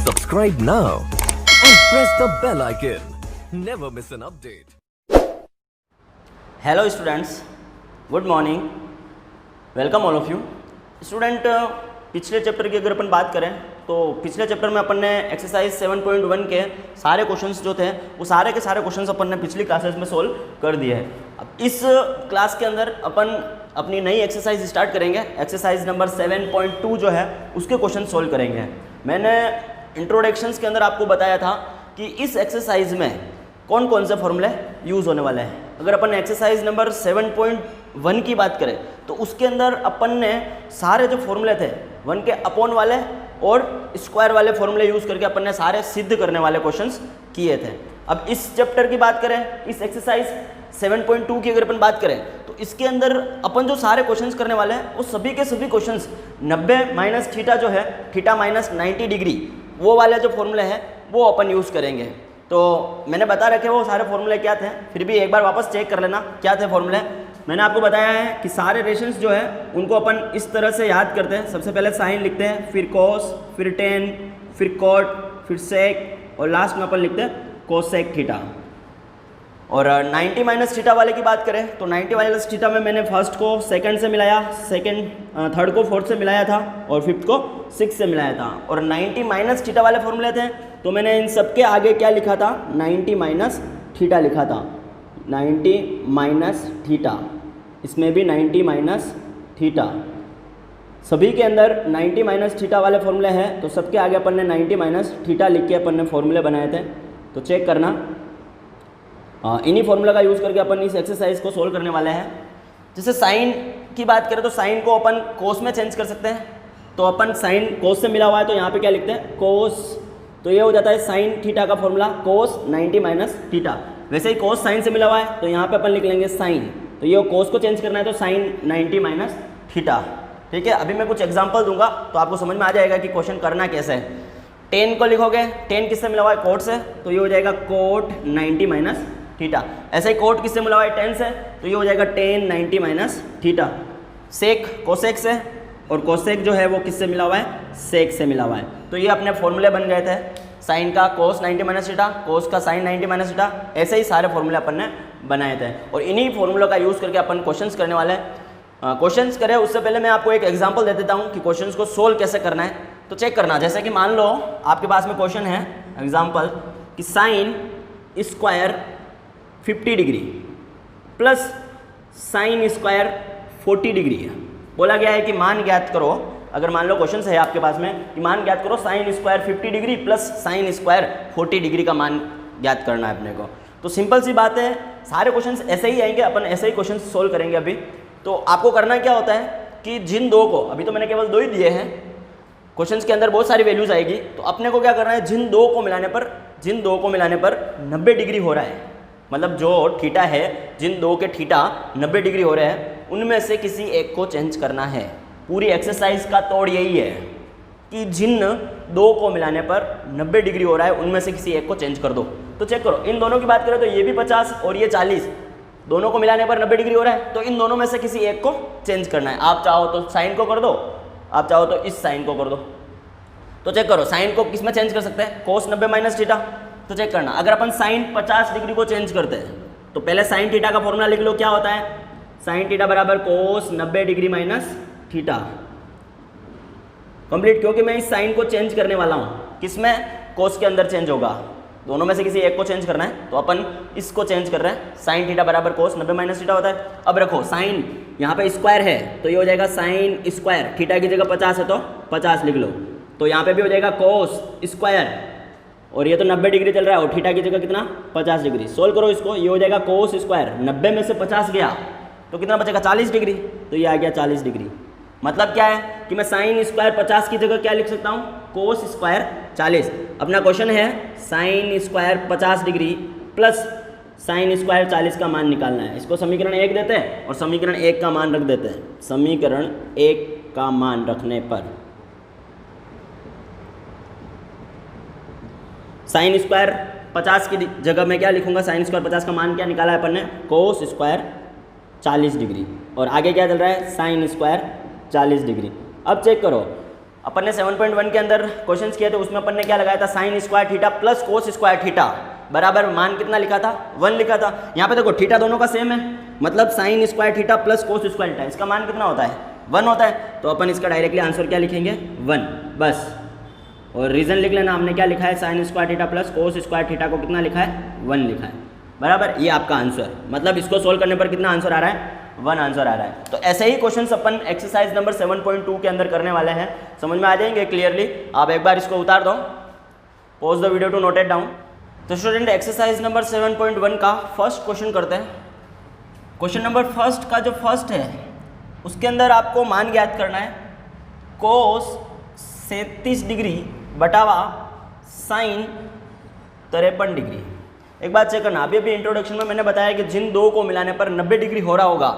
Subscribe now and press the bell icon. Never miss an update. Hello students, good morning, welcome all of you student. पिछले chapter की अगर अपन बात करें तो पिछले चैप्टर में अपन ने एक्सरसाइज 7.1 के सारे क्वेश्चंस जो थे वो सारे के सारे क्वेश्चंस अपन ने पिछली क्लासेस में सोल्व कर दिए हैं। अब इस क्लास के अंदर अपन अपनी नई एक्सरसाइज स्टार्ट करेंगे। एक्सरसाइज नंबर 7.2 जो है उसके क्वेश्चन सोल्व करेंगे। मैंने इंट्रोडक्शंस के अंदर आपको बताया था कि इस एक्सरसाइज में कौन कौन से फॉर्मूले यूज़ होने वाले हैं। अगर अपन एक्सरसाइज नंबर 7.1 की बात करें तो उसके अंदर अपन ने सारे जो फॉर्मूले थे 1 के अपॉन वाले और स्क्वायर वाले फॉर्मूले यूज़ करके अपन ने सारे सिद्ध करने वाले क्वेश्चंस किए थे। अब इस चैप्टर की बात करें, इस एक्सरसाइज 7.2 की अगर अपन बात करें तो इसके अंदर अपन जो सारे क्वेश्चंस करने वाले हैं वो सभी के सभी क्वेश्चंस 90 माइनस थीटा जो है, थीटा माइनस 90 डिग्री, वो वाले जो फॉर्मूले हैं वो अपन यूज़ करेंगे। तो मैंने बता रखे वो सारे फॉर्मूले क्या थे, फिर भी एक बार वापस चेक कर लेना क्या थे फॉर्मूले। मैंने आपको बताया है कि सारे रेशंस जो है उनको अपन इस तरह से याद करते हैं। सबसे पहले साइन लिखते हैं, फिर कॉस, फिर टेन, फिर कॉट, फिर सेक और लास्ट में अपन लिखते हैं कोसेक थीटा। और 90 माइनस थीटा वाले की बात करें तो 90 माइनस थीटा में मैंने फर्स्ट को सेकंड से मिलाया, थर्ड को फोर्थ से मिलाया था और फिफ्थ को सिक्स से मिलाया था। और 90 माइनस थीटा वाले फॉर्मूले थे तो मैंने इन सब के आगे क्या लिखा था, 90 माइनस थीटा लिखा था। 90 माइनस थीटा, इसमें भी 90 माइनस थीटा, सभी के अंदर 90 माइनस थीटा वाले फॉर्मूले हैं तो सबके आगे अपन ने 90 माइनस थीटा लिख के अपन ने फॉर्मूले बनाए थे। तो चेक करना, इन्हीं फॉर्मूला का यूज़ करके अपन इस एक्सरसाइज को सोल्व करने वाले हैं। जैसे साइन की बात करें तो साइन को अपन कोस में चेंज कर सकते हैं। तो अपन साइन कोस से मिला हुआ है तो यहाँ पे क्या लिखते हैं, कोस, तो ये हो जाता है साइन थीटा का फॉर्मूला कोस 90 माइनस थीटा। वैसे ही कोस साइन से मिला हुआ है तो यहाँ पे अपन लिख लेंगे साइन, तो ये कोस को चेंज करना है तो साइन 90 माइनस थीटा। ठीक है, अभी मैं कुछ एग्जाम्पल दूंगा तो आपको समझ में आ जाएगा कि क्वेश्चन करना कैसे है। 10 को लिखोगे, 10 किससे मिला हुआ है, कोट से, तो ये हो जाएगा कोट 90 माइनस थीटा। ऐसे ही कोट किससे मिला हुआ है, 10 से, तो ये हो जाएगा 10 90 माइनस थीटा। सेक कोसेक से, और कोसेक जो है वो किससे मिला हुआ है, सेक से मिला हुआ है। तो ये अपने फॉर्मूले बन गए थे, साइन का कोस 90 माइनस थीटा, कोस का साइन 90 माइनस थीटा। ऐसे ही सारे फॉर्मूले अपन ने बनाए थे और इन्हीं फॉर्मूलों का यूज़ करके अपन क्वेश्चंस करने वाले हैं। क्वेश्चंस करें उससे पहले मैं आपको एक एग्जांपल दे देता हूँ कि क्वेश्चंस को सोल्व कैसे करना है। तो चेक करना, जैसे कि मान लो आपके पास में क्वेश्चन है एग्जाम्पल कि sine square 50 degree plus sine square 40 degree है। बोला गया है कि मान ज्ञात करो, अगर मान लो क्वेश्चन है आपके पास में कि मान ज्ञात करो sine square 50 degree plus sine square 40 degree का मान ज्ञात करना है अपने को। तो सिंपल सी बात है, सारे क्वेश्चंस ऐसे ही आएंगे, अपन ऐसे ही क्वेश्चन सोल्व करेंगे अभी। तो आपको करना क्या होता है कि जिन दो को, अभी तो मैंने केवल दो ही दिए हैं, क्वेश्चंस के अंदर बहुत सारी वैल्यूज आएगी, तो अपने को क्या करना है, जिन दो को मिलाने पर 90 डिग्री हो रहा है, मतलब जो थीटा है, जिन दो के थीटा 90 डिग्री हो रहे हैं उनमें से किसी एक को चेंज करना है। पूरी एक्सरसाइज का तोड़ यही है कि जिन दो को मिलाने पर 90 डिग्री हो रहा है उनमें से किसी एक को चेंज कर दो। तो चेक करो, इन दोनों की बात करें तो ये भी 50 और ये 40, दोनों को मिलाने पर 90 डिग्री हो रहा है, तो इन दोनों में से किसी एक को चेंज करना है। आप चाहो तो साइन को कर दो, आप चाहो तो इस साइन को कर दो। तो चेक करो, साइन को किस में चेंज कर सकते हैं, कोस 90 माइनस थीटा। तो चेक करना, अगर अपन साइन 50 डिग्री को चेंज करते हैं तो पहले साइन थीटा का फॉर्मूला लिख लो, क्या होता है, साइन थीटा बराबर कोस 90 डिग्री माइनस थीटा। कंप्लीट, क्योंकि मैं इस साइन को चेंज करने वाला हूँ, किसमें, कोस के अंदर चेंज होगा, दोनों में से किसी एक को चेंज करना है, तो अपन इसको चेंज कर रहे हैं। साइन थीटा बराबर कोस 90 माइनस थीटा होता है। अब रखो साइन, यहाँ पे स्क्वायर है तो ये हो जाएगा साइन स्क्वायर, थीटा की जगह 50 है तो 50 लिख लो, तो यहाँ पे भी हो जाएगा कोस स्क्वायर, और ये तो 90 डिग्री चल रहा है और थीटा की जगह कितना, 50 डिग्री। सोल्व करो इसको, ये हो जाएगा कोस स्क्वायर, 90 में से 50 गया तो कितना बचेगा, 40 डिग्री, तो ये आ गया 40 डिग्री। मतलब क्या है कि मैं साइन स्क्वायर 50 की जगह क्या लिख सकता हूँ, कोस स्क्वायर 40। अपना क्वेश्चन है sine square 50 degree plus sine square 40 का मान निकालना है। इसको समीकरण 1 देते हैं और समीकरण 1 का मान रख देते हैं। समीकरण 1 का मान रखने पर साइन स्क्वायर 50 की जगह मैं क्या लिखूंगा, साइन स्क्वायर 50 का मान क्या निकाला है अपन ने, कोस स्क्वायर 40 डिग्री, और आगे क्या चल रहा है, साइन स्क्वायर 40 डिग्री। अब चेक करो, अपन ने 7.1 के अंदर क्वेश्चंस किए थे, उसमें अपन ने क्या लगाया था, sign square theta plus cos square theta बराबर मान कितना लिखा था, 1 लिखा था। यहाँ पे देखो थीटा दोनों का सेम है, मतलब sign square theta plus cos square theta, इसका मान कितना होता है, 1 होता है। तो अपन इसका डायरेक्टली आंसर क्या लिखेंगे, 1 बस। और रीजन लिख लेना, हमने क्या लिखा है, sign square theta plus cos square theta को कितना लिखा है, 1 लिखा है बराबर। ये आपका आंसर, मतलब इसको सोल्व करने पर कितना आंसर आ रहा है, 1 आंसर आ रहा है। तो ऐसे ही क्वेश्चन अपन एक्सरसाइज नंबर 7.2 के अंदर करने वाले हैं, समझ में आ जाएंगे क्लियरली। आप एक बार इसको उतार दो, pause the video to note it down. तो स्टूडेंट एक्सरसाइज नंबर 7.1 का फर्स्ट क्वेश्चन करते हैं। क्वेश्चन नंबर फर्स्ट का जो फर्स्ट है उसके अंदर आपको मान ज्ञात करना है, कोस 37 डिग्री बटावा साइन 53 डिग्री। एक बात चेक करना, अभी इंट्रोडक्शन में मैंने बताया कि जिन दो को मिलाने पर 90 डिग्री हो रहा होगा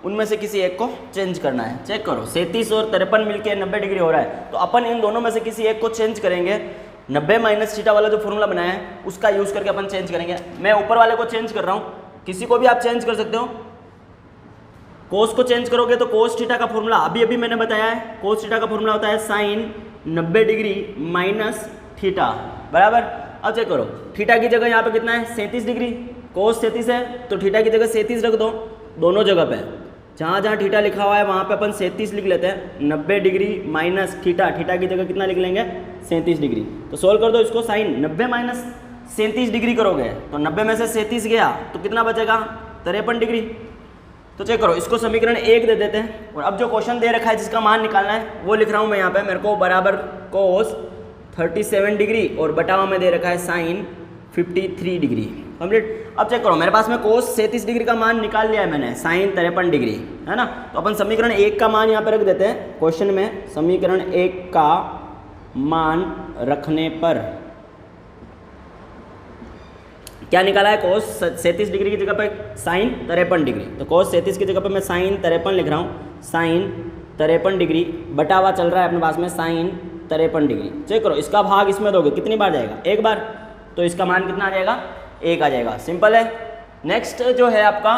उनमें से किसी एक को चेंज करना है। चेक करो, 37 और 53 मिलके 90 डिग्री हो रहा है, तो अपन इन दोनों में से किसी एक को चेंज करेंगे। 90 माइनस थीटा वाला जो फॉर्मूला बनाया है उसका यूज़ करके अपन चेंज करेंगे। मैं ऊपर वाले को चेंज कर रहा हूँ, किसी को भी आप चेंज कर सकते हो। कोस को चेंज करोगे तो कोस थीटा का फॉर्मूला अभी मैंने बताया है, कोस थीटा का फॉर्मूला होता है साइन 90 डिग्री माइनस थीटा बराबर। अब चेक करो, थीटा की जगह यहाँ पे कितना है, 37 डिग्री, कोस 37 है तो थीटा की जगह 37 रख दो दोनों जगह पे। जहाँ जहाँ थीटा लिखा हुआ है वहाँ पे अपन 37 लिख लेते हैं। 90 डिग्री माइनस थीटा, थीटा की जगह कितना लिख लेंगे, 37 डिग्री। तो सोल्व कर दो इसको, साइन 90 माइनस 37 डिग्री करोगे तो 90 में से 37 गया तो कितना बचेगा, 53 डिग्री। तो चेक करो, इसको समीकरण 1 दे देते हैं। और अब जो क्वेश्चन दे रखा है जिसका मान निकालना है वो लिख रहा हूँ मैं यहाँ पे, मेरे को बराबर कोस 37 डिग्री और बटावा में दे रखा है साइन 53 डिग्री कंप्लीट। अब चेक करो, मेरे पास में कोस 37 डिग्री का मान निकाल लिया है मैंने, साइन 53 डिग्री है ना। तो अपन समीकरण 1 का मान यहाँ पे रख देते हैं क्वेश्चन में। समीकरण 1 का मान रखने पर क्या निकाला है, कोस 37 डिग्री की जगह पे साइन 53 डिग्री। तो कोस 37 की जगह पे मैं साइन 53 लिख रहा हूँ, साइन 53 डिग्री बटावा चल रहा है अपने पास में साइन 53 डिग्री। चेक करो, इसका भाग इसमें दोगे कितनी बार जाएगा, एक बार, तो इसका मान कितना आ जाएगा, 1 आ जाएगा। सिंपल है। नेक्स्ट जो है आपका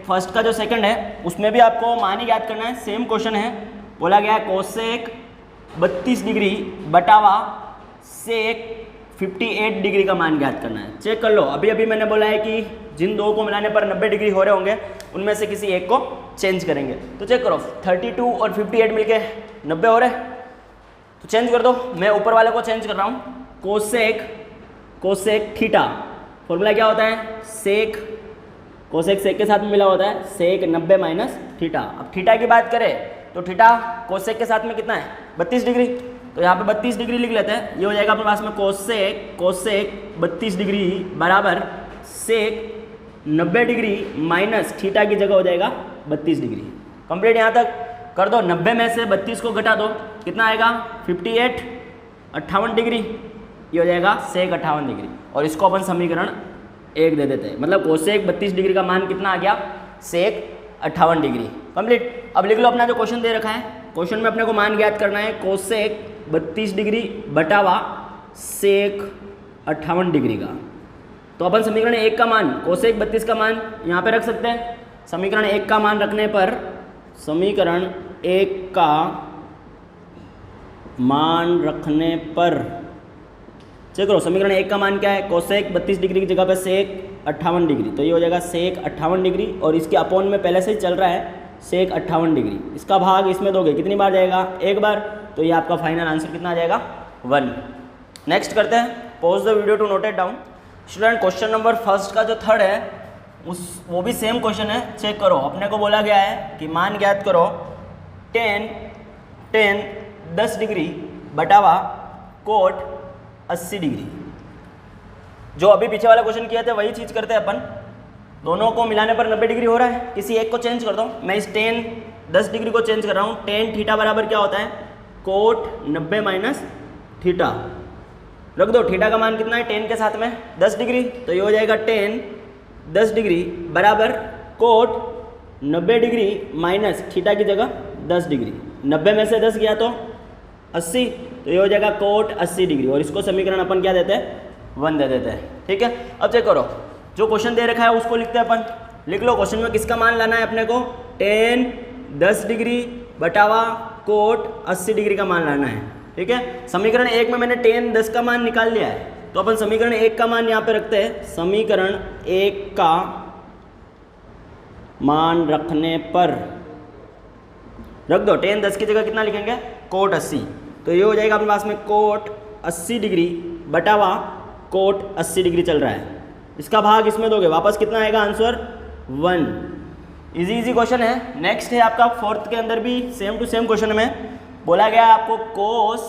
फर्स्ट का जो सेकंड है उसमें भी आपको मान ही याद करना है, सेम क्वेश्चन है। बोला गया है कोसेक 32 डिग्री बटावा सेक 58 डिग्री का मान ज्ञात करना है। चेक कर लो, अभी मैंने बोला है कि जिन दो को मिलाने पर 90 डिग्री हो रहे होंगे उनमें से किसी एक को चेंज करेंगे। तो चेक करो, 32 और 58 मिलके 90 हो रहे हैं, तो चेंज कर दो। मैं ऊपर वाले को चेंज कर रहा हूँ, कोसेक थीटा, फॉर्मूला क्या होता है, सेक, कोसेक सेक के साथ में मिला होता है, सेक 90 माइनस थीटा। अब थीटा की बात करें तो थीटा कोसेक के साथ में कितना है, 32 डिग्री। तो यहाँ पे 32 डिग्री लिख लेते हैं, ये हो जाएगा अपने पास में कोसेक 32 डिग्री बराबर सेक 90 डिग्री माइनस थीटा की जगह हो जाएगा 32 डिग्री। कंप्लीट यहाँ तक कर दो। 90 में से 32 को घटा दो, कितना आएगा, 58, 58 डिग्री, ये हो जाएगा सेक 58 डिग्री। और इसको अपन समीकरण 1 दे देते हैं, मतलब कोसेक 32 डिग्री का मान कितना आ गया, सेक 58 डिग्री। कंप्लीट। अब लिख लो अपना जो क्वेश्चन दे रखा है, क्वेश्चन में अपने को मान ज्ञात करना है कोसेक 32 डिग्री बटावा सेक 58 डिग्री का। तो अपन समीकरण 1 का मान, कोसेक 32 का मान यहाँ पे रख सकते हैं। समीकरण 1 का मान रखने पर, समीकरण 1 का मान रखने पर, चेक करो समीकरण 1 का मान क्या है, कोसेक 32 डिग्री की जगह पे सेक 58 डिग्री, तो ये हो जाएगा सेक 58 डिग्री और इसके अपोन में पहले से ही चल रहा है सेक 58 डिग्री। इसका भाग इसमें दोगे कितनी बार जाएगा, एक बार, तो ये आपका फाइनल आंसर कितना आ जाएगा, 1। नेक्स्ट करते हैं, pause the video to note it down. Student question number first का जो थर्ड है वो भी सेम क्वेश्चन है। चेक करो, अपने को बोला गया है कि मान ज्ञात करो 10 डिग्री बटावा कोट 80 डिग्री। जो अभी पीछे वाला क्वेश्चन किया था वही चीज़ करते हैं अपन। दोनों को मिलाने पर 90 डिग्री हो रहा है, किसी एक को चेंज कर दो। मैं इस 10 डिग्री को चेंज कर रहा हूँ। टेन थीटा बराबर क्या होता है, कोट 90 माइनस थीटा। रख दो, थीटा का मान कितना है 10 के साथ में 10 डिग्री, तो ये हो जाएगा 10 डिग्री बराबर कोट 90 डिग्री माइनस थीटा की जगह 10 डिग्री। 90 में से 10 गया तो 80, तो ये हो जाएगा कोट 80 डिग्री। और इसको समीकरण अपन क्या देते हैं, 1 दे देते हैं। ठीक है। अब चेक करो, जो क्वेश्चन दे रखा है उसको लिखते हैं अपन। लिख लो, क्वेश्चन में किसका मान लाना है अपने को, 10 डिग्री बटावा कोट 80 डिग्री का मान लाना है। ठीक है, समीकरण 1 में मैंने tan 10 का मान निकाल लिया है, तो अपन समीकरण 1 का मान यहाँ पे रखते हैं। समीकरण 1 का मान रखने पर रख दो, tan 10 की जगह कितना लिखेंगे, कोट 80। तो ये हो जाएगा अपने पास में कोट 80 डिग्री बटावा कोट 80 डिग्री चल रहा है, इसका भाग इसमें दोगे, वापस कितना आएगा आंसर 1। इजी क्वेश्चन है। नेक्स्ट है आपका 4th के अंदर भी सेम टू सेम क्वेश्चन में बोला गया आपको कोस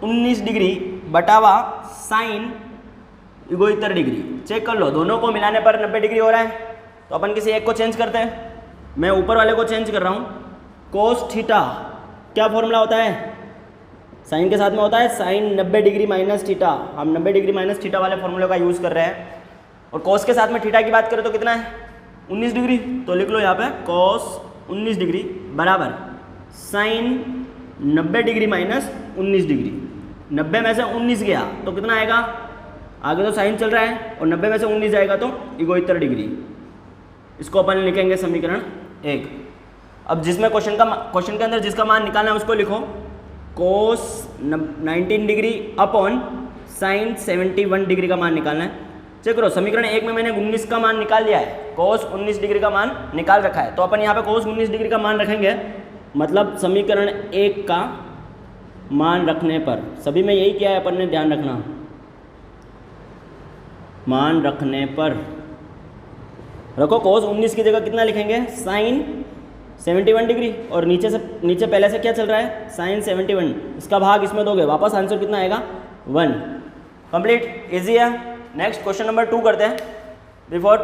19 डिग्री बटावा साइन इगोइतर डिग्री। चेक कर लो, दोनों को मिलाने पर 90 डिग्री हो रहा है, तो अपन किसी एक को चेंज करते हैं। मैं ऊपर वाले को चेंज कर रहा हूँ। कोस थीटा क्या फॉर्मूला होता है, साइन के साथ में होता है साइन 90 डिग्री माइनस थीटा। हम 90 डिग्री माइनस थीटा वाले फॉर्मूले का यूज़ कर रहे हैं। और कोस के साथ में थीटा की बात करें तो कितना है, 19 डिग्री। तो लिख लो यहाँ पे कोस 19 डिग्री बराबर साइन 90 डिग्री माइनस 19 डिग्री। 90 में से 19 गया तो कितना आएगा, आगे तो साइन चल रहा है और 90 में से 19 जाएगा तो इगोइतर डिग्री। इसको अपन लिखेंगे समीकरण 1। अब जिसमें क्वेश्चन के अंदर जिसका मान निकालना है उसको लिखो, कोस 19 डिग्री अपॉन साइन 71 डिग्री का मान निकालना है। चेक करो, समीकरण 1 में मैंने 19 का मान निकाल लिया है, कोस 19 डिग्री का मान निकाल रखा है, तो अपन यहाँ पे कोस 19 डिग्री का मान रखेंगे। मतलब समीकरण 1 का मान रखने पर, सभी में यही किया है अपन ने, ध्यान रखना, मान रखने पर रखो कोस 19 की जगह कितना लिखेंगे, साइन 71 डिग्री, और नीचे पहले से क्या चल रहा है, साइन 71, इसका भाग इसमें दोगे, वापस आंसर कितना आएगा 1। कंप्लीट, इजी है। नेक्स्ट क्वेश्चन नंबर 2 करते हैं। Before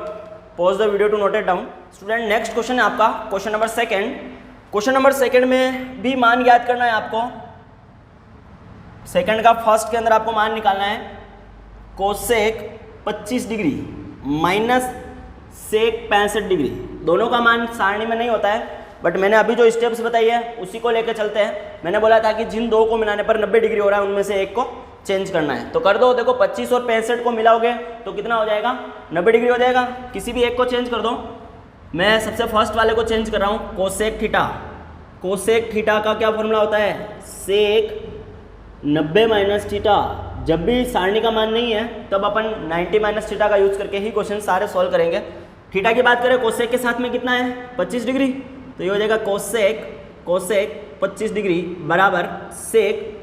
pause the video to note it down. Student next question है आपका क्वेश्चन नंबर 2। क्वेश्चन नंबर 2 में भी मान याद करना है आपको। सेकंड का फर्स्ट के अंदर आपको मान निकालना है, cosec 25 degree minus sec 65 degree. दोनों का मान सारणी में नहीं होता है, बट मैंने अभी जो स्टेप्स बताई है उसी को लेकर चलते हैं। मैंने बोला था कि जिन दो को मिलाने पर 90 डिग्री हो रहा है उनमें से एक को चेंज करना है, तो कर दो। देखो 25 और 65 को मिलाओगे तो कितना हो जाएगा, 90 डिग्री हो जाएगा। किसी भी एक को चेंज कर दो। मैं सबसे फर्स्ट वाले को चेंज कर रहा हूँ, कोसेक थीटा। कोसेक थीटा का क्या फॉर्मूला होता है, सेक 90 माइनस थीटा। जब भी सारणी का मान नहीं है तब अपन 90 माइनस थीटा का यूज़ करके ही क्वेश्चन सारे सॉल्व करेंगे। थीटा की बात करें, कोसेक के साथ में कितना है 25 डिग्री, तो ये हो जाएगा कोसेक 25 डिग्री बराबर सेक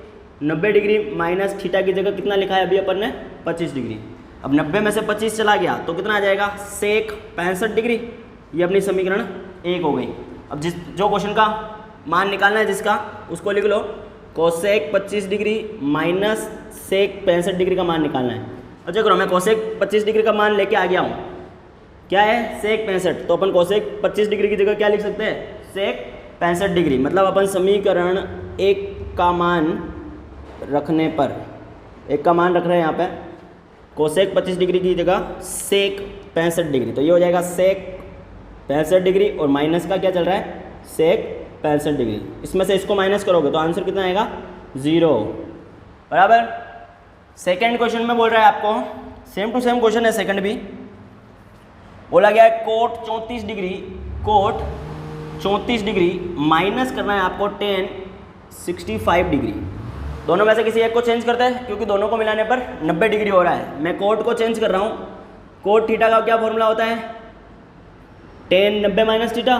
90 डिग्री माइनस थीटा की जगह कितना लिखा है अभी अपन ने 25 डिग्री। अब 90 में से 25 चला गया तो कितना आ जाएगा, सेक 65 डिग्री। ये अपनी समीकरण 1 हो गई। अब जो क्वेश्चन का मान निकालना है जिसका, उसको लिख लो, cosec 25 degree minus sec 65 degree का मान निकालना है। और चेक करो, मैं कोसेक 25 डिग्री का मान लेके आ गया हूँ, क्या है सेक 65, तो अपन कोसेक 25 डिग्री की जगह क्या लिख सकते हैं, सेक 65 डिग्री। मतलब अपन समीकरण 1 का मान रखने पर, 1 का मान रख रहे हैं यहाँ पे, कोसेक 25 डिग्री की जगह सेक 65 डिग्री, तो ये हो जाएगा सेक 65 डिग्री और माइनस का क्या चल रहा है, सेक 65 डिग्री। इसमें से इसको माइनस करोगे तो आंसर कितना आएगा 0 बराबर। सेकेंड क्वेश्चन में बोल रहा है आपको, सेम टू सेम क्वेश्चन है सेकंड भी। बोला गया है कोट 34 डिग्री माइनस करना है आपको tan 65 डिग्री। दोनों में से किसी एक को चेंज करते हैं, क्योंकि दोनों को मिलाने पर 90 डिग्री हो रहा है। मैं कोट को चेंज कर रहा हूँ। कोट थीटा का क्या फॉर्मूला होता है, tan 90 माइनस थीटा।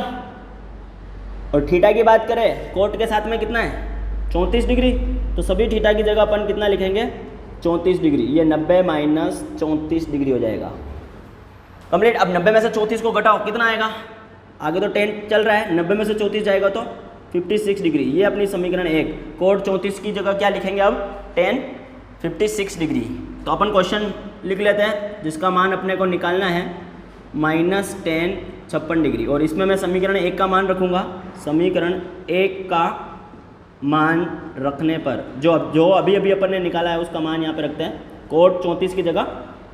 और थीटा की बात करें, कोट के साथ में कितना है 34 डिग्री, तो सभी थीटा की जगह अपन कितना लिखेंगे 34 डिग्री। ये 90 माइनस 34 डिग्री हो जाएगा कंप्लीट। अब 90 में से 34 को घटाओ, कितना आएगा, आगे तो 10 चल रहा है, 90 में से 34 जाएगा तो 56 डिग्री। ये अपनी समीकरण 1। कोट 34 की जगह क्या लिखेंगे अब, tan 56 डिग्री। तो अपन क्वेश्चन लिख लेते हैं जिसका मान अपने को निकालना है, माइनस tan 56 डिग्री। और इसमें मैं समीकरण 1 का मान रखूँगा। समीकरण 1 का मान रखने पर जो अभी अपन ने निकाला है उसका मान यहाँ पे रखते हैं। कोट 34 की जगह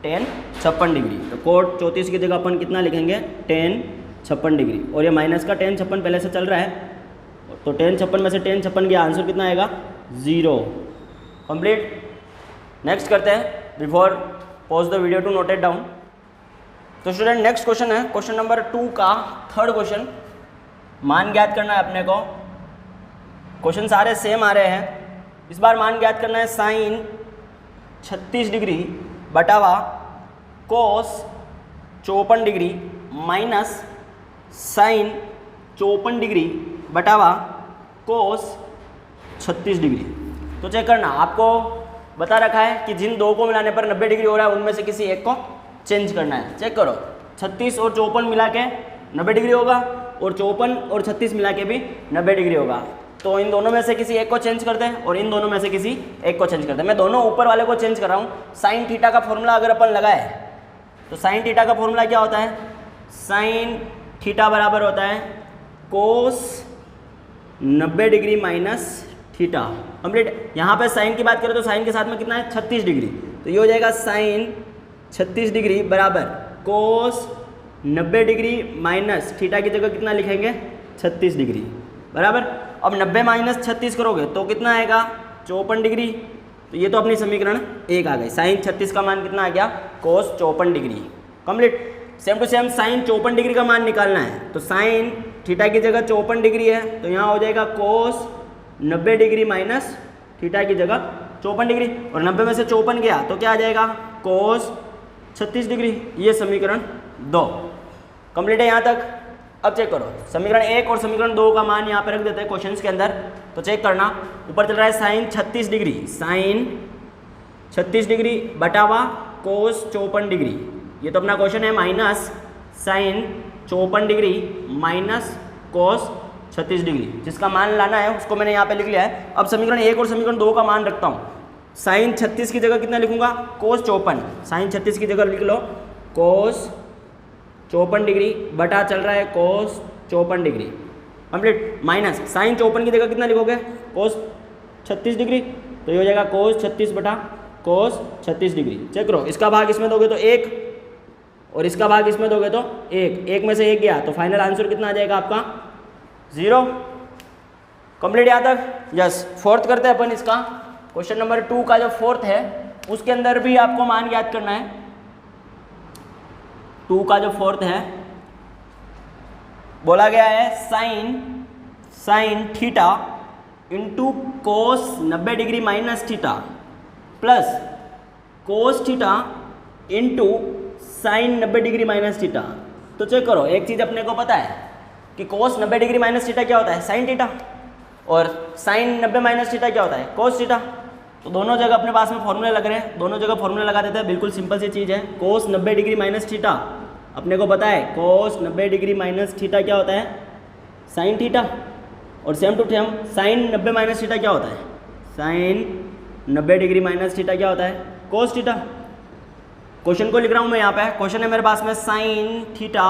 tan 56 डिग्री, तो कोट 34 की जगह अपन कितना लिखेंगे tan 56 डिग्री। और ये माइनस का tan 56 पहले से चल रहा है, तो tan 56 में से tan 56 गया, आंसर कितना आएगा 0 कंप्लीट। नेक्स्ट करते हैं, before pause the video to note it down. तो स्टूडेंट नेक्स्ट क्वेश्चन है क्वेश्चन नंबर 2 का थर्ड क्वेश्चन। मान ज्ञात करना है अपने को क्वेश्चन सारे सेम आ रहे हैं। इस बार मान ज्ञात करना है साइन 36 डिग्री बटावा cos 54 degree minus sine 54 degree बटावा कोस 36 डिग्री। तो चेक करना, आपको बता रखा है कि जिन दो को मिलाने पर 90 डिग्री हो रहा है उनमें से किसी एक को चेंज करना है। चेक करो, 36 और 54 मिला के 90 डिग्री होगा और 54 और 36 मिला के भी 90 डिग्री होगा। तो इन दोनों में से किसी एक को चेंज करते हैं और इन दोनों में से किसी एक को चेंज करते हैं। मैं दोनों ऊपर वाले को चेंज कर रहा हूँ। साइन थीटा का फॉर्मूला अगर अपन लगाए तो साइन थीटा का फॉर्मूला क्या होता है? साइन थीटा बराबर होता है कोस 90 डिग्री माइनस थीटा। कंप्लीट। यहाँ पे साइन की बात करें तो साइन के साथ में कितना है? 36 डिग्री। तो ये हो जाएगा साइन 36 डिग्री बराबर कोस 90 डिग्री माइनस थीटा की जगह कितना लिखेंगे? 36 डिग्री बराबर। अब 90 माइनस 36 करोगे तो कितना आएगा? 54 डिग्री। तो ये तो अपनी समीकरण 1 आ गई। साइन 36 का मान कितना आ गया? Cos 54 degree. Complete. Same to same sine 54 degree का मान निकालना है। तो साइन थीटा की जगह 54 डिग्री है तो यहाँ हो जाएगा कोस 90 डिग्री माइनस थीटा की जगह 54 डिग्री। और 90 में से 54 गया तो क्या आ जाएगा? कोस 36 डिग्री। ये समीकरण 2 कंप्लीट है यहाँ तक। अब चेक करो, समीकरण 1 और समीकरण 2 का मान यहाँ पे रख देते हैं क्वेश्चंस के अंदर। तो चेक करना, ऊपर चल रहा है साइन 36 डिग्री, साइन 36 डिग्री बटावा कोस 54 डिग्री। ये तो अपना क्वेश्चन है minus sine 54 degree minus cos 36 degree. जिसका मान लाना है उसको मैंने यहाँ पे लिख लिया है। अब समीकरण 1 और समीकरण 2 का मान रखता हूँ। साइन 36 की जगह कितना लिखूंगा? कोस 54। साइन 36 की जगह लिख लो कोस 54 डिग्री बटा चल रहा है कोस 54 डिग्री। कंप्लीट। माइनस साइन 54 की जगह कितना लिखोगे? कोस 36 डिग्री। तो ये हो जाएगा कोस 36 बटा कोस 36 डिग्री। चेक करो, इसका भाग इसमें दोगे तो 1 और इसका भाग इसमें दोगे तो 1। 1 में से 1 गया तो फाइनल आंसर कितना आ जाएगा आपका? 0। कंप्लीट यहाँ तक। यस। फोर्थ करते हैं अपन इसका। क्वेश्चन नंबर 2 का जो फोर्थ है उसके अंदर भी आपको मान ज्ञात करना है। 2 का जो फोर्थ है बोला गया है sine theta into cos 90 degree minus theta plus cos theta into sign 90 degree minus theta. तो चेक करो, एक चीज़ अपने को पता है कि कोस 90 डिग्री माइनस थीटा क्या होता है? Sine theta. और साइन 90 माइनस थीटा क्या होता है? Cos theta. तो दोनों जगह अपने पास में फॉर्मूले लग रहे हैं, दोनों जगह फॉर्मूले लगा देते हैं। बिल्कुल सिंपल सी चीज़ है। कोस 90 डिग्री माइनस थीटा अपने को पता है, कोस 90 डिग्री माइनस थीटा क्या होता है? Sine theta. और same to same sine 90 minus theta क्या होता है? साइन 90 डिग्री माइनस थीटा क्या होता है? Cos theta. क्वेश्चन को लिख रहा हूँ मैं यहाँ पे। क्वेश्चन है मेरे पास में sign theta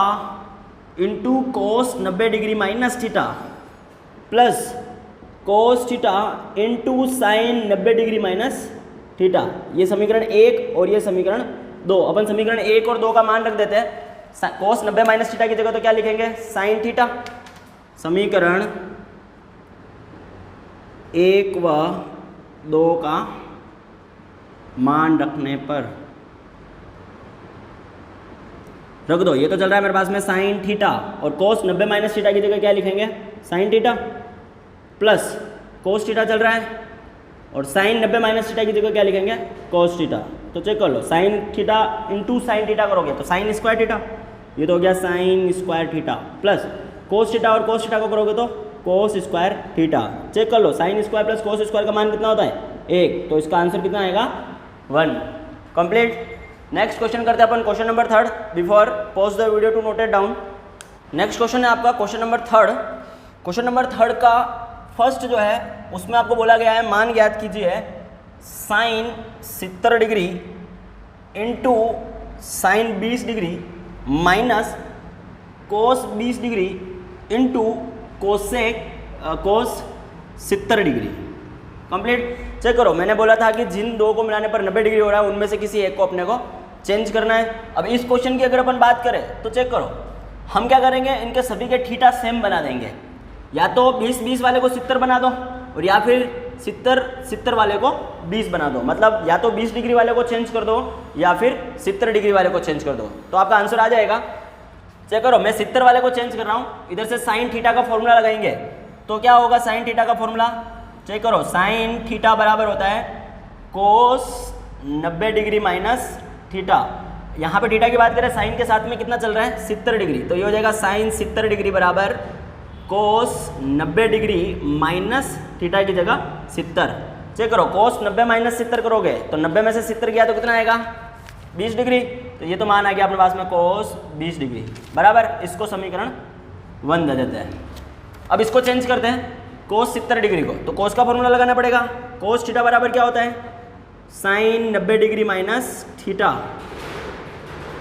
into cos 90 degree minus theta plus cos theta into sign 90 degree minus theta. ये समीकरण 1 और ये समीकरण 2। अपन समीकरण 1 और 2 का मान रख देते हैं। कोस 90 माइनस थीटा की जगह तो क्या लिखेंगे? Sine theta. समीकरण 1 व 2 का मान रखने पर रख दो। ये तो चल रहा है मेरे पास में साइन थीटा और कोस 90 माइनस थीटा की जगह क्या लिखेंगे? Sine theta plus cos theta चल रहा है और साइन 90 माइनस थीटा की जगह क्या लिखेंगे? Cos theta. तो चेक कर लो, sine theta into sine theta करोगे तो साइन स्क्वायर थीटा। ये तो हो गया sine square theta plus cos theta और कोस थीटा को करोगे तो कोस स्क्वायर थीटा। चेक कर लो, sine square plus cos square का मान कितना होता है? 1। तो इसका आंसर कितना आएगा? 1। कंप्लीट। नेक्स्ट क्वेश्चन करते हैं अपन, question number 3। Before pause the video to note it down. Next question है आपका क्वेश्चन नंबर 3। क्वेश्चन नंबर 3 का फर्स्ट जो है उसमें आपको बोला गया है मान ज्ञात कीजिए sine 70 degree into sine 20 degree minus cos 20 degree into cosec cos 70 degree. Complete. Check करो, मैंने बोला था कि जिन दो को मिलाने पर 90 डिग्री हो रहा है उनमें से किसी एक को अपने को चेंज करना है। अब इस क्वेश्चन की अगर अपन बात करें तो चेक करो, हम क्या करेंगे? इनके सभी के थीटा सेम बना देंगे। या तो 20 वाले को 70 बना दो और या फिर 70 वाले को 20 बना दो। मतलब या तो 20 डिग्री वाले को चेंज कर दो या फिर 70 डिग्री वाले को चेंज कर दो। तो आपका आंसर आ जाएगा। चेक करो, मैं 70 वाले को चेंज कर रहा हूँ। इधर से साइन थीटा का फॉर्मूला लगाएंगे तो क्या होगा साइन थीटा का फॉर्मूला, चेक करो, साइन थीटा बराबर होता है कोस 90 डिग्री माइनस थीटा। यहाँ पे थीटा की बात करें, साइन के साथ में कितना चल रहा है 70 डिग्री, तो ये हो जाएगा साइन 70 डिग्री बराबर कोस 90 डिग्री माइनस थीटा की जगह 70। चेक करो, कोस 90 माइनस 70 करोगे तो 90 में से 70 गया तो कितना आएगा 20 डिग्री, तो ये तो मान आ गया अपने पास में कोस 20 डिग्री बराबर। इसको समीकरण 1 दे देते हैं। अब इसको चेंज करते हैं कोस 70 डिग्री को, तो कोस का फॉर्मूला लगाना पड़ेगा। कोस थीटा बराबर क्या होता है साइन 90 डिग्री माइनस थीटा।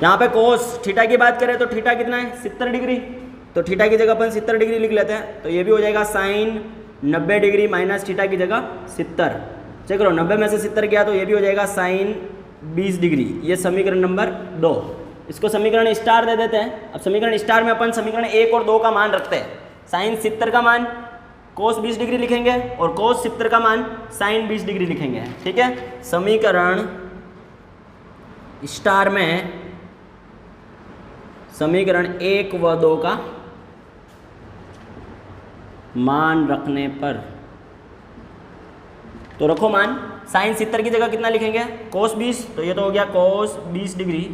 यहाँ पे कोस थीटा की बात करें तो थीटा कितना है 70 डिग्री, तो थीटा की जगह अपन 70 डिग्री लिख लेते हैं, तो ये भी हो जाएगा साइन 90 डिग्री माइनस थीटा की जगह 70। चेक करो 90 में से 70 गया तो ये भी हो जाएगा साइन 20 डिग्री। ये समीकरण नंबर 2। इसको समीकरण स्टार दे देते हैं। अब समीकरण स्टार में अपन समीकरण 1 और 2 का मान रखते हैं। साइन 70 का मान कोस 20 डिग्री लिखेंगे और कोस 70 का मान साइन 20 डिग्री लिखेंगे, ठीक है। समीकरण स्टार में समीकरण 1 व 2 का मान रखने पर, तो रखो मान, साइन 70 की जगह कितना लिखेंगे कोस 20, तो ये तो हो गया कोस 20 डिग्री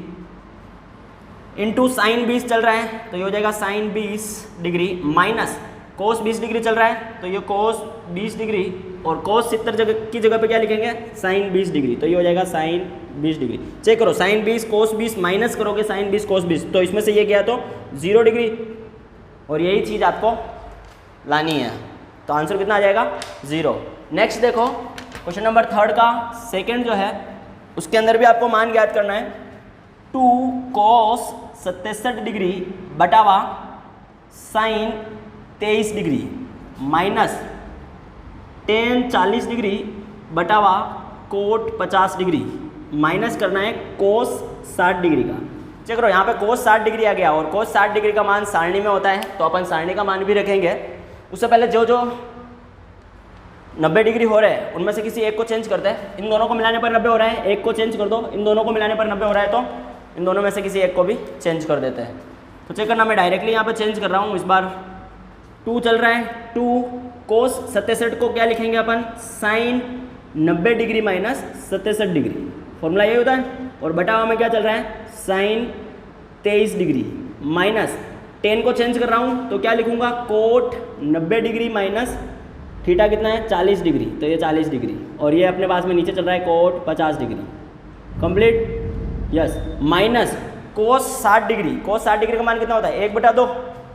इंटू साइन 20 चल रहा है तो ये हो जाएगा sine 20 degree minus cos 20 degree चल रहा है तो ये कोस 20 डिग्री और कोस 70 की जगह पे क्या लिखेंगे साइन 20 डिग्री, तो ये हो जाएगा साइन 20 डिग्री। चेक करो साइन 20 कोस 20 माइनस करोगे साइन 20 कोस 20, तो इसमें से ये गया तो 0 डिग्री और यही चीज़ आपको लानी है, तो आंसर कितना आ जाएगा 0। नेक्स्ट देखो क्वेश्चन नंबर 3 का सेकंड जो है उसके अंदर भी आपको मान ज्ञात करना है। 2 कोस 67 डिग्री बटावा sine 23 degree minus ten 40 degree बटावा कोट 50 डिग्री माइनस करना है कोस 60 डिग्री का। चेक करो यहाँ पे कोस 60 डिग्री आ गया और कोस 60 डिग्री का मान सारणी में होता है तो अपन सारणी का मान भी रखेंगे। उससे पहले जो जो 90 डिग्री हो रहे हैं उनमें से किसी एक को चेंज करते हैं। इन दोनों को मिलाने पर 90 हो रहा है, एक को चेंज कर दो। इन दोनों को मिलाने पर 90 हो रहा है तो इन दोनों में से किसी एक को भी चेंज कर देते हैं। तो चेक करना, मैं डायरेक्टली यहाँ पे चेंज कर रहा हूँ। इस बार 2 चल रहा है, 2 कोस 67 को क्या लिखेंगे अपन sine 90 degree minus 67 degree, formula ये होता है। और बटावा में क्या चल रहा है साइन 23 डिग्री माइनस 10 को चेंज कर रहा हूँ तो क्या लिखूंगा कोट 90 डिग्री माइनस थीटा कितना है 40 डिग्री, तो ये 40 डिग्री और ये अपने पास में नीचे चल रहा है cot 50 degree complete, yes. Minus cos 60 degree, cos 60 degree का मान कितना होता है 1/2,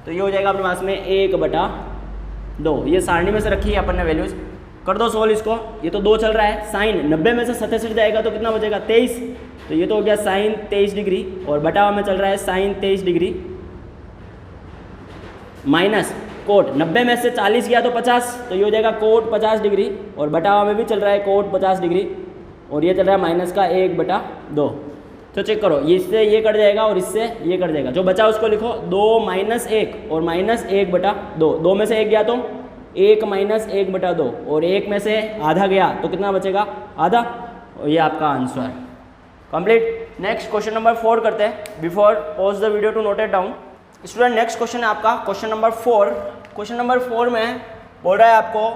तो ये हो जाएगा अपने पास में 1/2। ये सारणी में से रखी है अपन ने वैल्यूज, कर दो सोल्व इसको। ये तो 2 चल रहा है, साइन 90 में से 67 जाएगा तो कितना बचेगा 23, तो ये तो हो गया साइन 23 डिग्री और बटावा में चल रहा है साइन 23 डिग्री माइनस कोट 90 में से 40 गया तो 50, तो ये हो जाएगा कोट 50 डिग्री और बटावा में भी चल रहा है कोट 50 डिग्री और ये चल रहा है माइनस का 1/2। तो चेक करो, ये इससे ये कट जाएगा और इससे ये कट जाएगा, जो बचा उसको लिखो 2 - 1 और माइनस 1/2। 2 में से 1 गया तो 1 माइनस 1/2 और 1 में से आधा गया तो कितना बचेगा आधा, और ये आपका answer complete. Next question number 4 करते हैं। Before pause the video to note it down. Student next question है आपका क्वेश्चन नंबर 4। क्वेश्चन नंबर 4 में बोल रहा है आपको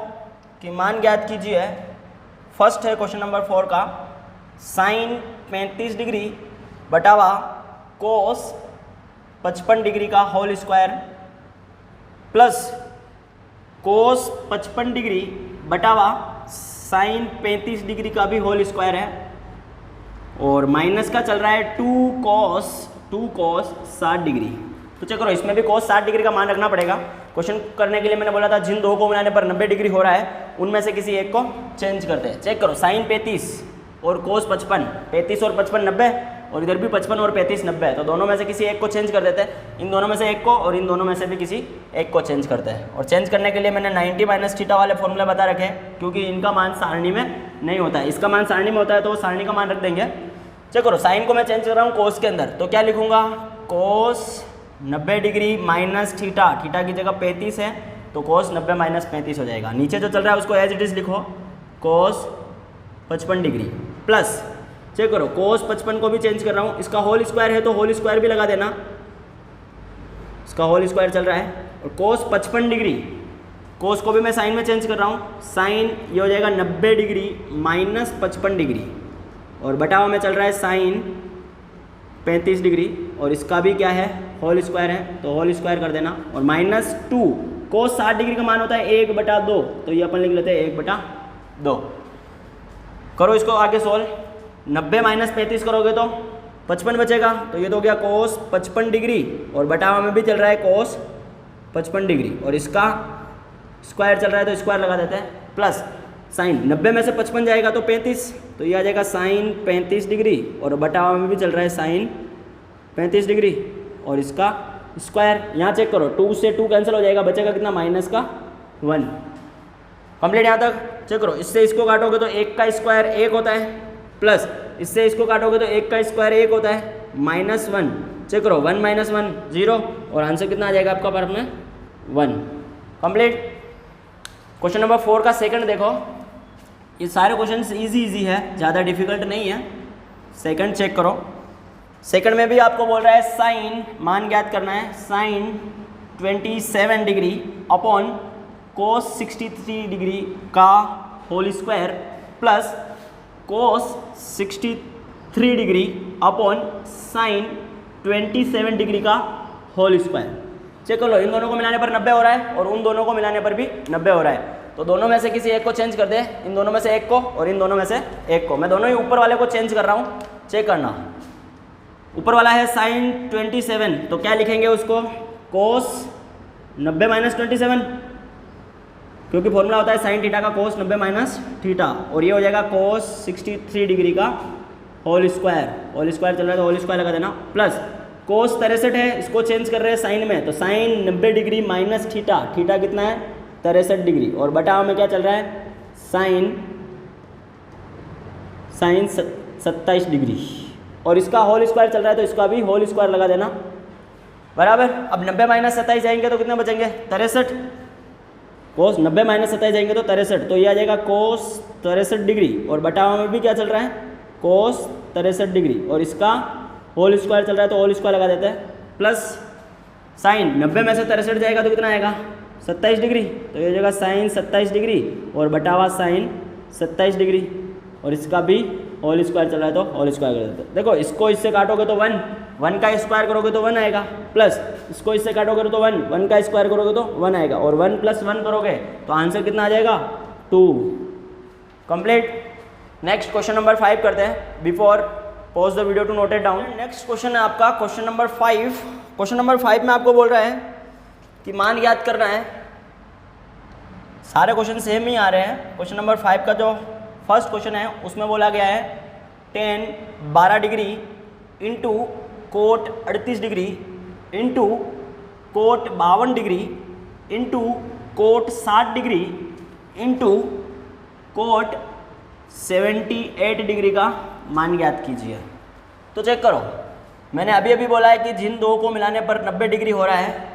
कि मान ज्ञात कीजिए। फर्स्ट है क्वेश्चन नंबर 4 का साइन 35 डिग्री बटावा कोस 55 डिग्री का whole square plus cos 55 degree बटावा साइन 35 डिग्री का भी होल स्क्वायर है और माइनस का चल रहा है 2 कोस 60 डिग्री। तो चेक करो, इसमें भी कोस 60 डिग्री का मान रखना पड़ेगा। क्वेश्चन करने के लिए मैंने बोला था जिन 2 को मिलाने पर 90 डिग्री हो रहा है उनमें से किसी एक को चेंज करते हैं। चेक करो, साइन 35 और कोस 55, 35 और 55 90 और इधर भी 55 और 35 90, तो दोनों में से किसी एक को चेंज कर देते हैं। इन दोनों में से एक को और इन दोनों में से भी किसी एक को चेंज करते हैं। और चेंज करने के लिए मैंने 90 माइनस थीटा वाले फॉर्मूले बता रखे हैं क्योंकि इनका मान सारणी में नहीं होता है। इसका मान सारणी में होता है तो सारणी का मान रख देंगे। चेक करो, साइन को मैं चेंज कर रहा हूँ कोस के अंदर, तो क्या लिखूंगा कोस 90 डिग्री माइनस थीटा, थीटा की जगह 35 है तो कोस 90 माइनस 35 हो जाएगा। नीचे जो चल रहा है उसको एज इट इज लिखो कोस 55 डिग्री प्लस, चेक करो कोस 55 को भी चेंज कर रहा हूँ, इसका होल स्क्वायर है तो होल स्क्वायर भी लगा देना, इसका होल स्क्वायर चल रहा है। और कोस 55 डिग्री कोस को भी मैं साइन में चेंज कर रहा हूँ, साइन ये हो जाएगा 90 डिग्री माइनस 55 डिग्री, और बटा हुआ में चल रहा है साइन 35 डिग्री, और इसका भी क्या है होल स्क्वायर है, तो होल स्क्वायर कर देना, और माइनस 2 कोस 60 डिग्री का मान होता है 1/2, तो ये अपन लिख लेते हैं 1/2। करो इसको आगे सोल्व, 90 माइनस 35 करोगे तो 55 बचेगा, तो ये तो हो गया कोस 55 डिग्री, और बटा हुआ में भी चल रहा है कोस 55 डिग्री, और इसका स्क्वायर चल रहा है तो स्क्वायर लगा देते हैं, प्लस साइन 90 में से 55 जाएगा तो 35, तो ये आ जाएगा साइन 35 डिग्री, और बटा हुआ में भी चल रहा है साइन 35 डिग्री, और इसका स्क्वायर। यहाँ चेक करो 2 से 2 कैंसिल हो जाएगा, बचेगा कितना माइनस का 1। कंप्लीट यहाँ तक चेक करो, इससे इसको काटोगे तो 1 का स्क्वायर 1 होता है, प्लस इससे इसको काटोगे तो 1 का स्क्वायर 1 होता है, -1। चेक करो 1 - 1 0, और आंसर कितना आ जाएगा आपका पार्ट में 1। कंप्लीट। क्वेश्चन नंबर 4 का सेकंड देखो, ये सारे क्वेश्चन इजी है, ज़्यादा डिफिकल्ट नहीं है। सेकंड चेक करो, सेकंड में भी आपको बोल रहा है साइन मान ज्ञात करना है, sine 27 degree upon cos 63 degree का whole square plus cos 63 degree upon sine 27 degree का होल स्क्वायर। चेक कर लो, इन दोनों को मिलाने पर 90 हो रहा है और उन दोनों को मिलाने पर भी 90 हो रहा है, तो दोनों में से किसी एक को चेंज कर दे, इन दोनों में से एक को और इन दोनों में से एक को। मैं दोनों ही ऊपर वाले को चेंज कर रहा हूँ, चेक करना। ऊपर वाला है साइन 27, तो क्या लिखेंगे उसको कोस 90 माइनस 27, क्योंकि फॉर्मूला होता है साइन थीटा का कोस 90 माइनस थीटा, और ये हो जाएगा कोस 63 डिग्री का होल स्क्वायर। होल स्क्वायर चल रहा है तो होल स्क्वायर लगा देना, प्लस कोस 63 है, इसको चेंज कर रहे हैं साइन में, तो sine 90 degree minus theta, theta कितना है 63 डिग्री, और बटा में क्या चल रहा है साइन 27 डिग्री, और इसका होल स्क्वायर चल रहा है तो इसका भी होल स्क्वायर लगा देना बराबर। अब 90 माइनस 27 जाएंगे तो कितने बचेंगे 63, कोस 90 माइनस 27 जाएंगे तो 63, तो ये आ जाएगा कोस 63 डिग्री, और बटा में भी क्या चल रहा है कोस 63 डिग्री, और इसका होल स्क्वायर चल रहा है तो होल स्क्वायर लगा देते हैं, प्लस साइन 90 में से 63 जाएगा तो कितना आएगा 27 डिग्री, तो ये हो जाएगा साइन 27 डिग्री और बटा हुआ साइन 27 डिग्री, और इसका भी होल स्क्वायर चल रहा है तो होल स्क्वायर कर देते हैं। देखो इसको इससे काटोगे तो 1 का स्क्वायर करोगे तो 1 आएगा, प्लस इसको इससे काटोगे तो 1 का स्क्वायर करोगे तो 1 आएगा, और 1 + 1 करोगे तो आंसर कितना आ जाएगा 2। कंप्लीट। नेक्स्ट क्वेश्चन नंबर 5 करते हैं, before pause the video to note it down. Next question है आपका क्वेश्चन नंबर 5। क्वेश्चन नंबर 5 में आपको बोल रहा है कि मान याद करना है, सारे क्वेश्चन सेम ही आ रहे हैं। क्वेश्चन नंबर 5 का जो फर्स्ट क्वेश्चन है उसमें बोला गया है tan 12 degree into coat 38 degree into coat 52 degree into coat 60 degree into coat 78 degree का मान ज्ञात कीजिए। तो चेक करो, मैंने अभी अभी बोला है कि जिन दो को मिलाने पर 90 डिग्री हो रहा है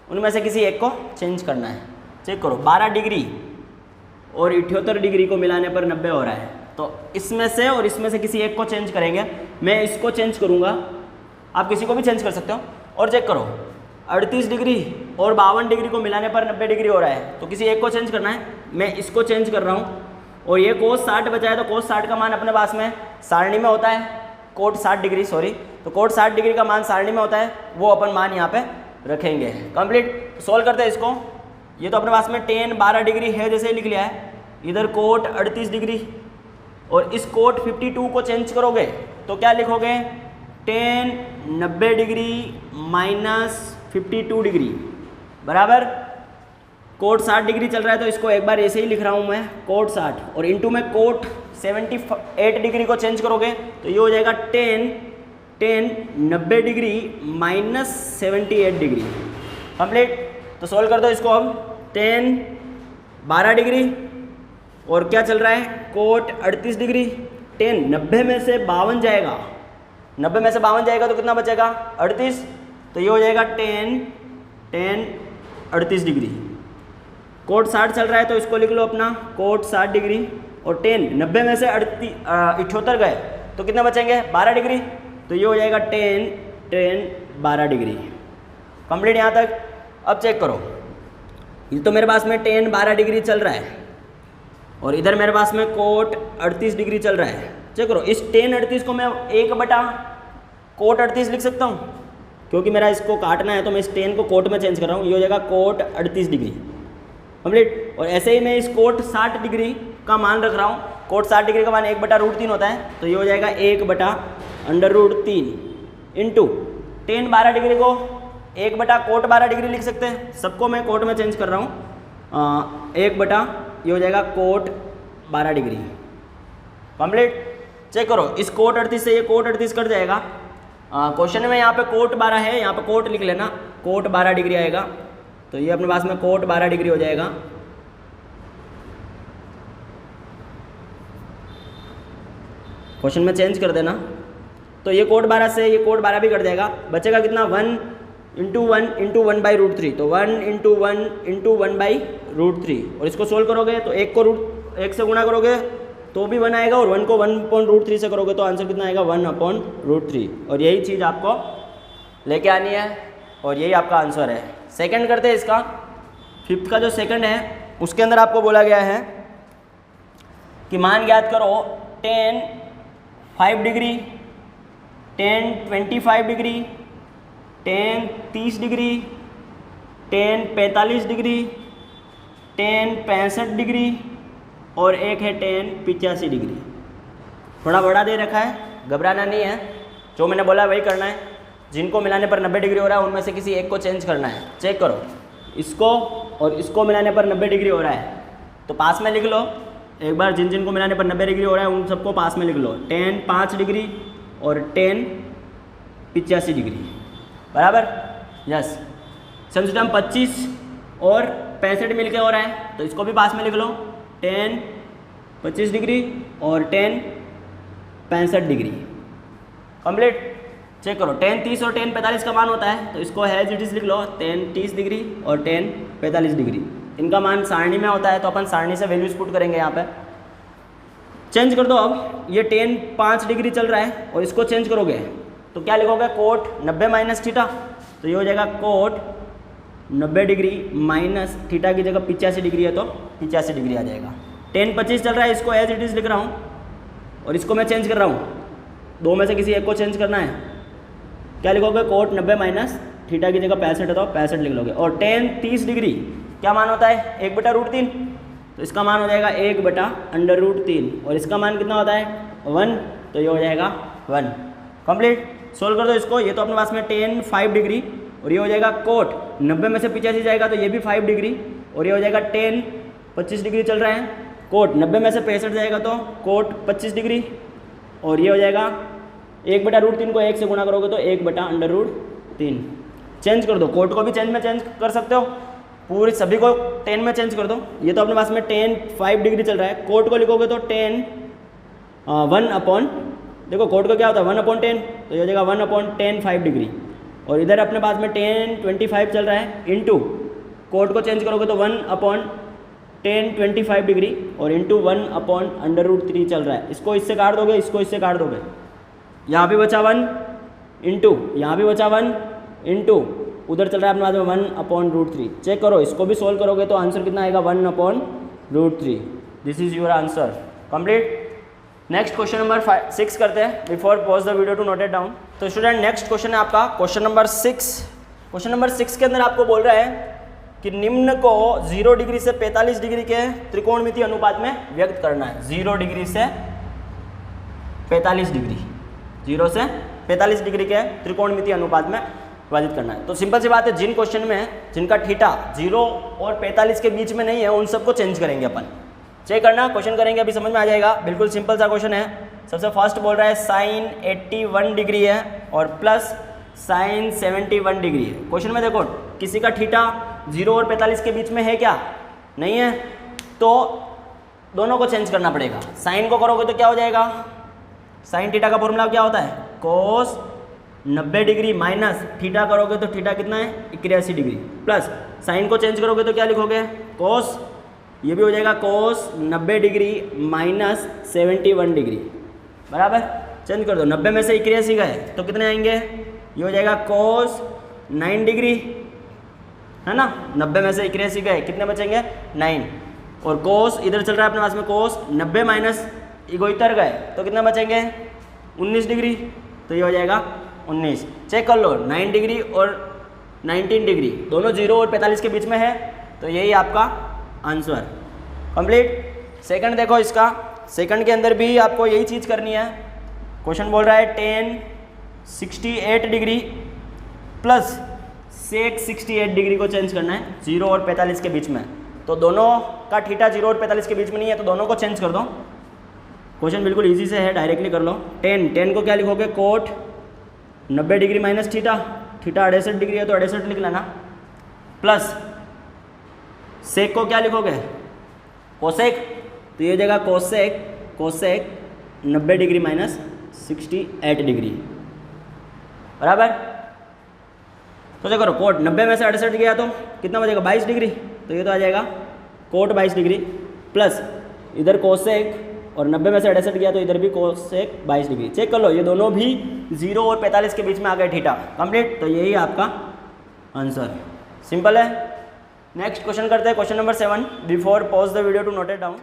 उनमें से किसी एक को चेंज करना है। चेक करो 12 डिग्री और 78 डिग्री को मिलाने पर 90 हो रहा है, तो इसमें से और इसमें से किसी एक को चेंज करेंगे। मैं इसको चेंज करूँगा, आप किसी को भी चेंज कर सकते हो। और चेक करो 38 डिग्री और 52 डिग्री को मिलाने पर 90 डिग्री हो रहा है, तो किसी एक को चेंज करना है। मैं इसको चेंज कर रहा हूँ, और ये कोस 60 बचा है तो कोस 60 का मान अपने पास में सारणी में होता है, कोट 60 डिग्री सॉरी, तो कोट 60 डिग्री का मान सारणी में होता है, वो अपन मान यहाँ पे रखेंगे। कंप्लीट। सोल्व करते हैं इसको। ये तो अपने पास में tan 12 डिग्री है जैसे ही लिख लिया है, इधर कोट 38 डिग्री और इस कोट 52 को चेंज करोगे तो क्या लिखोगे tan 90 डिग्री माइनस 52 डिग्री बराबर कोट 60 डिग्री चल रहा है तो इसको एक बार ऐसे ही लिख रहा हूँ मैं कोट 60, और इंटू में कोट 78 डिग्री को चेंज करोगे तो ये हो जाएगा tan 90 degree minus 78 degree. Complete. तो सोल्व कर दो इसको। अब tan 12 डिग्री और क्या चल रहा है कोट 38 डिग्री, tan 90 में से 52 जाएगा, 90 में से 52 जाएगा तो कितना बचेगा 38, तो ये हो जाएगा tan 38 डिग्री। कोट 60 चल रहा है तो इसको लिख लो अपना कोट 60 डिग्री, और tan 90 में से 78 गए तो कितने बचेंगे 12 डिग्री, तो ये हो जाएगा tan 12 डिग्री। कंप्लीट यहाँ तक। अब चेक करो ये तो मेरे पास में टेन 12 डिग्री चल रहा है और इधर मेरे पास में कोट 38 डिग्री चल रहा है। चेक करो, इस टेन 38 को मैं 1 बटा कोट 38 लिख सकता हूँ, क्योंकि मेरा इसको काटना है तो मैं इस टेन को कोट में चेंज कर रहा हूँ। ये हो जाएगा कोट 38 डिग्री कंप्लीट। और ऐसे ही मैं इस कोट 60 डिग्री का मान रख रहा हूँ। कोट 60 डिग्री का मान 1/√3 होता है, तो ये हो जाएगा 1/√3 इंटू टेन 12 डिग्री को 1/कोट 12 डिग्री लिख सकते हैं। सबको मैं कोट में चेंज कर रहा हूँ। 1 ये हो जाएगा कोट 12 डिग्री कंप्लीट। चेक करो, इस कोट 38 से ये कोट 38 कट जाएगा। क्वेश्चन में यहाँ पे कोट 12 है, यहाँ पे कोट लिख लेना, कोट 12 डिग्री आएगा, तो ये अपने पास में कोट 12 डिग्री हो जाएगा। क्वेश्चन में चेंज कर देना, तो ये कोट 12 से ये कोट 12 भी कट जाएगा। बचेगा कितना, 1 इंटू 1/√3, तो 1 इंटू 1/√3। और इसको सोल्व करोगे तो 1 से गुणा करोगे तो भी 1 आएगा, और 1 को 1/√3 से करोगे तो आंसर कितना आएगा, 1/√3। और यही चीज़ आपको लेके आनी है और यही आपका आंसर है। सेकंड करते हैं इसका। फिफ्थ का जो सेकंड है उसके अंदर आपको बोला गया है कि मान ज्ञात करो ten 5 degree, ten 25 degree, ten 30 degree, ten 45 degree, ten 65 degree और एक है टेन 85 डिग्री। थोड़ा बड़ा दे रखा है, घबराना नहीं है, जो मैंने बोला वही करना है। जिनको मिलाने पर 90 डिग्री हो रहा है उनमें से किसी एक को चेंज करना है। चेक करो, इसको और इसको मिलाने पर 90 डिग्री हो रहा है तो पास में लिख लो एक बार। जिन जिनको मिलाने पर 90 डिग्री हो रहा है उन सबको पास में लिख लो। टेन 5 डिग्री और टेन 85 डिग्री बराबर, यस। समझो हम 25 और 65 मिलके हो रहा है तो इसको भी पास में लिख लो। टेन 25 डिग्री और टेन 65 डिग्री कंप्लीट। चेक करो, टेन 30 और टेन 45 का मान होता है तो इसको हैज इट इज लिख लो, टेन 30 डिग्री और टेन 45 डिग्री। इनका मान सारणी में होता है तो अपन सारणी से वैल्यूज पुट करेंगे। यहाँ पे चेंज कर दो। अब ये टेन 5 डिग्री चल रहा है और इसको चेंज करोगे तो क्या लिखोगे, कोट 90 माइनस थीटा, तो ये हो जाएगा कोट 90 डिग्री माइनस थीटा की जगह 85 डिग्री है तो 85 डिग्री आ जाएगा। टेन 25 चल रहा है, इसको एज इट इज लिख रहा हूँ और इसको मैं चेंज कर रहा हूँ। दो में से किसी एक को चेंज करना है। क्या लिखोगे, कोट 90 माइनस थीटा की जगह 65 है तो 65 लिख लोगे। और टेन 30 डिग्री क्या मान होता है, 1/√3, तो इसका मान हो जाएगा 1/√3 और इसका मान कितना होता है 1, तो ये हो जाएगा 1 कंप्लीट। सोल्व कर दो इसको। ये तो अपने पास में टेन 5 डिग्री और ये हो जाएगा कोट 90 में से 85 जाएगा तो ये भी 5 डिग्री और ये हो जाएगा टेन 25 डिग्री चल रहा है, कोट 90 में से 65 जाएगा तो कोट 25 डिग्री और ये हो जाएगा 1/√3 को 1 से गुणा करोगे तो 1/√3। चेंज कर दो, कोट को भी चेंज कर सकते हो, पूरी सभी को 10 में चेंज कर दो। ये तो अपने पास में टेन 5 डिग्री चल रहा है, कोट को लिखोगे तो टेन 1 देखो कोट को क्या होता है 1/10, तो ये हो जाएगा 1/10 5 डिग्री। और इधर अपने पास में टेन 25 चल रहा है, इंटू कोट को चेंज करोगे तो 1/10 25 डिग्री और इंटू 1/√3 चल रहा है। इसको इससे काट दोगे, इसको इससे काट दोगे, यहाँ भी बचा 1 इंटू यहाँ भी बचा 1 इंटू उधर चल रहा है अपने पास में 1/√3। चेक करो, इसको भी सोल्व करोगे तो आंसर कितना आएगा 1/√3। This is your answer complete. Next question number 6 करते हैं। Before pause the video to note it down. तो स्टूडेंट नेक्स्ट क्वेश्चन है आपका क्वेश्चन नंबर 6। क्वेश्चन नंबर 6 के अंदर आपको बोल रहा है कि निम्न को 0 डिग्री से 45 डिग्री के त्रिकोणमितीय अनुपात में व्यक्त करना है। 0 डिग्री से 45 डिग्री, 0 से 45 डिग्री के त्रिकोणमितीय अनुपात में विभाजित करना है। तो सिंपल सी बात है, जिन क्वेश्चन में जिनका थीटा 0 और 45 के बीच में नहीं है उन सबको चेंज करेंगे अपन। चेक करना, क्वेश्चन करेंगे अभी समझ में आ जाएगा। बिल्कुल सिंपल सा क्वेश्चन है। सबसे फर्स्ट बोल रहा है साइन 81 डिग्री है और प्लस साइन 71 डिग्री है। क्वेश्चन में देखो किसी का थीटा 0 और 45 के बीच में है क्या, नहीं है, तो दोनों को चेंज करना पड़ेगा। साइन को करोगे तो क्या हो जाएगा, साइन थीटा का फॉर्मूला क्या होता है कोस 90 डिग्री माइनस थीटा करोगे तो थीटा कितना है 81 डिग्री, प्लस साइन को चेंज करोगे तो क्या लिखोगे कोस, ये भी हो जाएगा कोस 90 डिग्री माइनस 71 डिग्री बराबर। चेंज कर दो, 90 में से 81 गए तो कितने आएंगे, ये हो जाएगा कोस 9 डिग्री है ना, 90 में से 81 गए, कितने बचेंगे 9। और कोस इधर चल रहा है अपने पास में, कोस 90 माइनस इतर गए तो कितने बचेंगे 19 डिग्री, तो ये हो जाएगा 19। चेक कर लो 9 डिग्री और 19 डिग्री दोनों 0 और 45 के बीच में है, तो यही आपका आंसर कंप्लीट। सेकंड देखो इसका, सेकंड के अंदर भी आपको यही चीज़ करनी है। क्वेश्चन बोल रहा है tan 68 degree plus sec 68 degree को चेंज करना है 0 और 45 के बीच में, तो दोनों का थीटा 0 और 45 के बीच में नहीं है, तो दोनों को चेंज कर दो। क्वेश्चन बिल्कुल इजी से है, डायरेक्टली कर लो। tan को क्या लिखोगे, cot 90 degree minus theta 68 degree है तो 68 लिख लेना, प्लस सेक को क्या लिखोगे, कोसेक, तो ये हो जाएगा कोसेक 90 डिग्री माइनस 68 डिग्री, बराबर। तो देखो कोट 90 में से 68 गया तो कितना बचेगा 22 डिग्री, तो ये तो आ जाएगा कोट 22 डिग्री, प्लस इधर कोसेक और 90 में से 68 गया तो इधर भी कोसेक 22 डिग्री। चेक कर लो ये दोनों भी 0 और 45 के बीच में आ गए थीटा, कंप्लीट, तो यही आपका आंसर, सिंपल है। नेक्स्ट क्वेश्चन करते हैं, question number 7। Before pause the video to note it down.